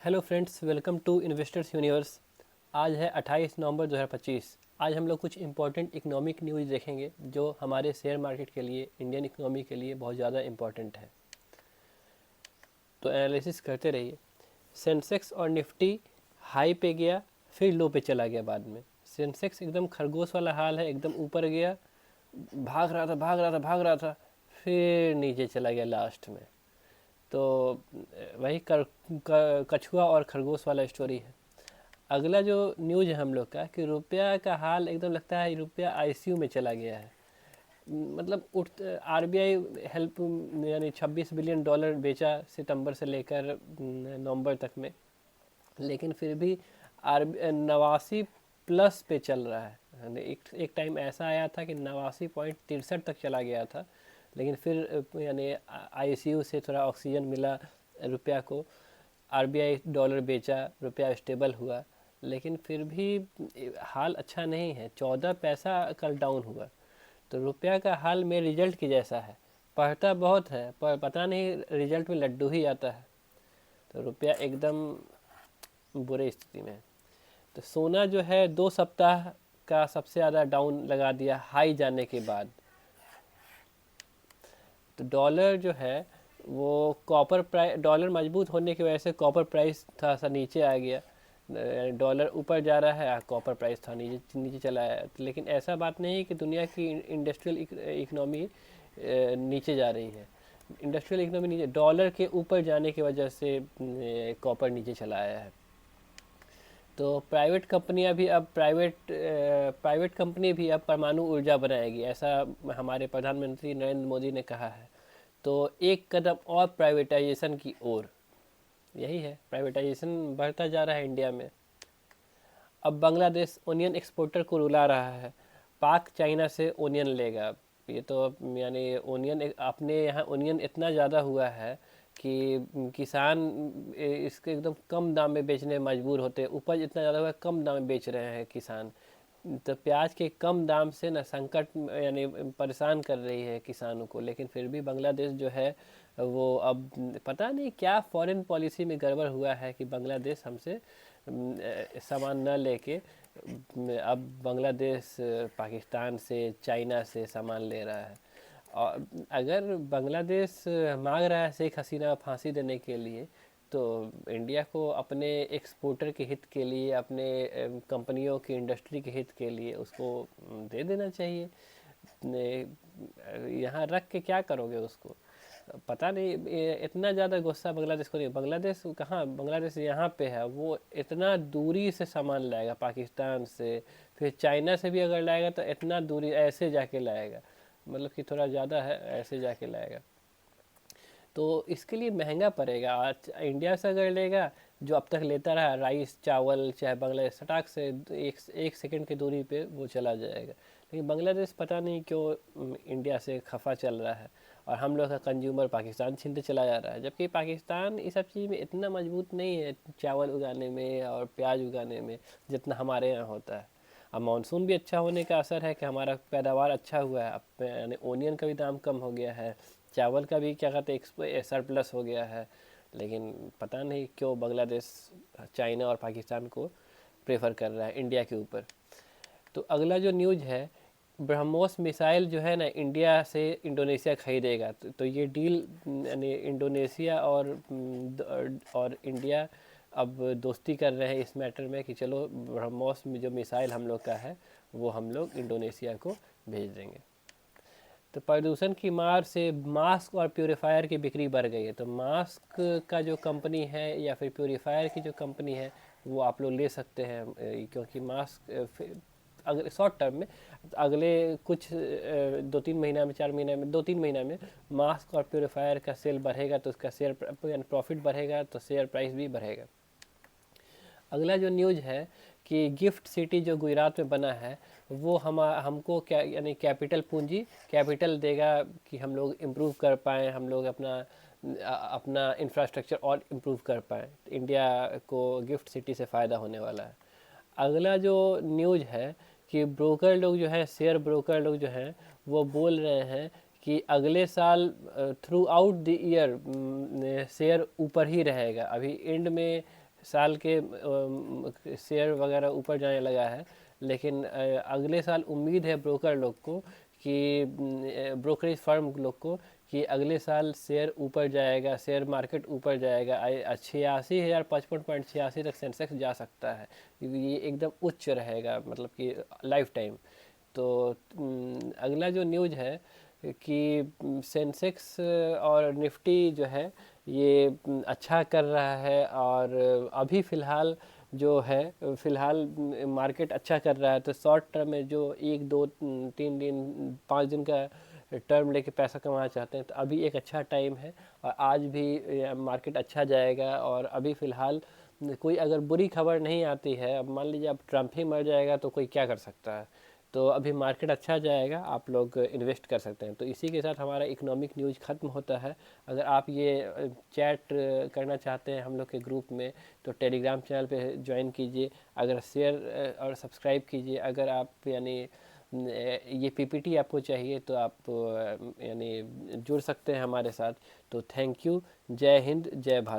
Hello friends, welcome to investors universe. आज है 28 नवंबर 2025। आज हम लोग कुछ इम्पोर्टेंट इकोनॉमिक न्यूज़ देखेंगे जो हमारे शेयर मार्केट के लिए, इंडियन इकोनॉमी के लिए बहुत ज़्यादा इम्पोर्टेंट है। तो एनालिसिस करते रहिए। सेंसेक्स और निफ्टी हाई पे गया, फिर लो पे चला गया। बाद में सेंसेक्स एकदम खरगोश वाला हाल है, एकदम ऊपर गया, भाग रहा था भाग रहा था भाग रहा था, फिर नीचे चला गया लास्ट में। तो वही कछुआ और खरगोश वाला स्टोरी है। अगला जो न्यूज़ है हम लोग का कि रुपया का हाल एकदम लगता है रुपया आईसीयू में चला गया है। मतलब उठ आरबीआई हेल्प यानी 26 बिलियन डॉलर बेचा सितंबर से लेकर नवंबर तक में, लेकिन फिर भी आर 89 प्लस पे चल रहा है। यानी एक टाइम ऐसा आया था कि 89.63 तक चला गया था, लेकिन फिर यानी आईसीयू से थोड़ा ऑक्सीजन मिला रुपया को। आरबीआई डॉलर बेचा, रुपया स्टेबल हुआ, लेकिन फिर भी हाल अच्छा नहीं है। 14 पैसा कल डाउन हुआ। तो रुपया का हाल में रिजल्ट की जैसा है, पढ़ता बहुत है पर पता नहीं रिजल्ट में लड्डू ही आता है। तो रुपया एकदम बुरे स्थिति में है। तो सोना जो है 2 सप्ताह का सबसे ज़्यादा डाउन लगा दिया हाई जाने के बाद। तो डॉलर जो है वो कॉपर प्राइस, डॉलर मजबूत होने की वजह से कॉपर प्राइस थोड़ा सा नीचे आ गया। डॉलर ऊपर जा रहा है, कॉपर प्राइस था नीचे नीचे चला है। लेकिन ऐसा बात नहीं है कि दुनिया की इंडस्ट्रियल इकनॉमी नीचे जा रही है। इंडस्ट्रियल इकनॉमी नीचे, डॉलर के ऊपर जाने की वजह से कॉपर नीचे चला आया है। तो प्राइवेट कंपनियां भी अब प्राइवेट कंपनी भी अब परमाणु ऊर्जा बनाएगी, ऐसा हमारे प्रधानमंत्री नरेंद्र मोदी ने कहा है। तो एक कदम और प्राइवेटाइजेशन की ओर, यही है, प्राइवेटाइजेशन बढ़ता जा रहा है इंडिया में। अब बांग्लादेश ओनियन एक्सपोर्टर को रुला रहा है, पाक चाइना से ओनियन लेगा। ये तो यानी ओनियन, अपने यहाँ ओनियन इतना ज़्यादा हुआ है कि किसान इसके एकदम कम दाम में बेचने में मजबूर होते हैं। उपज इतना ज़्यादा हुआ है, कम दाम में बेच रहे हैं किसान। तो प्याज के कम दाम से ना संकट यानी परेशान कर रही है किसानों को। लेकिन फिर भी बांग्लादेश जो है वो अब पता नहीं क्या फॉरेन पॉलिसी में गड़बड़ हुआ है कि बांग्लादेश हमसे सामान न लेके अब बांग्लादेश पाकिस्तान से, चाइना से सामान ले रहा है। और अगर बांग्लादेश मांग रहा है शेख हसीना फांसी देने के लिए, तो इंडिया को अपने एक्सपोर्टर के हित के लिए, अपने कंपनियों की इंडस्ट्री के हित के लिए उसको दे देना चाहिए। यहाँ रख के क्या करोगे उसको? पता नहीं, इतना ज़्यादा गुस्सा बांग्लादेश को नहीं। बांग्लादेश कहाँ, बांग्लादेश यहाँ पे है, वो इतना दूरी से सामान लाएगा पाकिस्तान से, फिर चाइना से भी अगर लाएगा तो इतना दूरी ऐसे जाके लाएगा, मतलब कि थोड़ा ज़्यादा है, ऐसे जाके लाएगा। तो इसके लिए महंगा पड़ेगा। आज इंडिया से अगर लेगा, जो अब तक लेता रहा राइस चावल, चाहे बांग्लादेश सटाक से एक सेकंड की दूरी पे वो चला जाएगा। लेकिन बांग्लादेश पता नहीं क्यों इंडिया से खफा चल रहा है, और हम लोग का कंज्यूमर पाकिस्तान छीनते चला जा रहा है। जबकि पाकिस्तान इस सब चीज़ में इतना मजबूत नहीं है, चावल उगाने में और प्याज उगाने में, जितना हमारे यहाँ होता है। अब मानसून भी अच्छा होने का असर है कि हमारा पैदावार अच्छा हुआ है। अब यानी ओनियन का भी दाम कम हो गया है, चावल का भी क्या कहते हैं सरप्लस हो गया है। लेकिन पता नहीं क्यों बांग्लादेश चाइना और पाकिस्तान को प्रेफर कर रहा है इंडिया के ऊपर। तो अगला जो न्यूज़ है, ब्रह्मोस मिसाइल जो है ना इंडिया से इंडोनेशिया खरीदेगा। तो ये डील यानी इंडोनेशिया और इंडिया अब दोस्ती कर रहे हैं इस मैटर में कि चलो ब्रह्मोस में जो मिसाइल हम लोग का है वो हम लोग इंडोनेशिया को भेज देंगे। तो प्रदूषण की मार से मास्क और प्योरीफायर की बिक्री बढ़ गई है। तो मास्क का जो कंपनी है या फिर प्योरीफायर की जो कंपनी है वो आप लोग ले सकते हैं, क्योंकि मास्क अगर शॉर्ट टर्म में, अगले कुछ 2-3 महीना में, 4 महीना में, 2-3 महीना में मास्क और प्योरीफायर का सेल बढ़ेगा तो उसका शेयर यानी प्रॉफिट बढ़ेगा, तो शेयर प्राइस भी बढ़ेगा। अगला जो न्यूज़ है कि गिफ्ट सिटी जो गुजरात में बना है वो हमको क्या यानी कैपिटल पूंजी कैपिटल देगा कि हम लोग इम्प्रूव कर पाएँ, हम लोग अपना इंफ्रास्ट्रक्चर और इम्प्रूव कर पाएँ। इंडिया को गिफ्ट सिटी से फ़ायदा होने वाला है। अगला जो न्यूज़ है कि ब्रोकर लोग जो है, शेयर ब्रोकर लोग जो हैं वो बोल रहे हैं कि अगले साल through out the year share ऊपर ही रहेगा। अभी एंड में साल के शेयर वगैरह ऊपर जाने लगा है, लेकिन अगले साल उम्मीद है ब्रोकर लोग को कि ब्रोकरेज फर्म लोग को कि अगले साल शेयर ऊपर जाएगा, शेयर मार्केट ऊपर जाएगा, 86,055.86 तक सेंसेक्स जा सकता है। ये एकदम उच्च रहेगा, मतलब कि लाइफ टाइम। तो अगला जो न्यूज़ है कि सेंसेक्स और निफ्टी जो है ये अच्छा कर रहा है, और अभी फ़िलहाल जो है, फ़िलहाल मार्केट अच्छा कर रहा है। तो शॉर्ट टर्म में जो 1 2 3 दिन 5 दिन का टर्म लेके पैसा कमाना चाहते हैं तो अभी एक अच्छा टाइम है। और आज भी मार्केट अच्छा जाएगा। और अभी फ़िलहाल कोई अगर बुरी खबर नहीं आती है, अब मान लीजिए अब ट्रम्प ही मर जाएगा तो कोई क्या कर सकता है। तो अभी मार्केट अच्छा जाएगा, आप लोग इन्वेस्ट कर सकते हैं। तो इसी के साथ हमारा इकोनॉमिक न्यूज़ ख़त्म होता है। अगर आप ये चैट करना चाहते हैं हम लोग के ग्रुप में तो टेलीग्राम चैनल पे ज्वाइन कीजिए, अगर शेयर और सब्सक्राइब कीजिए। अगर आप यानी ये पीपीटी आपको चाहिए तो आप यानी जुड़ सकते हैं हमारे साथ। तो थैंक यू। जय हिंद, जय भारत।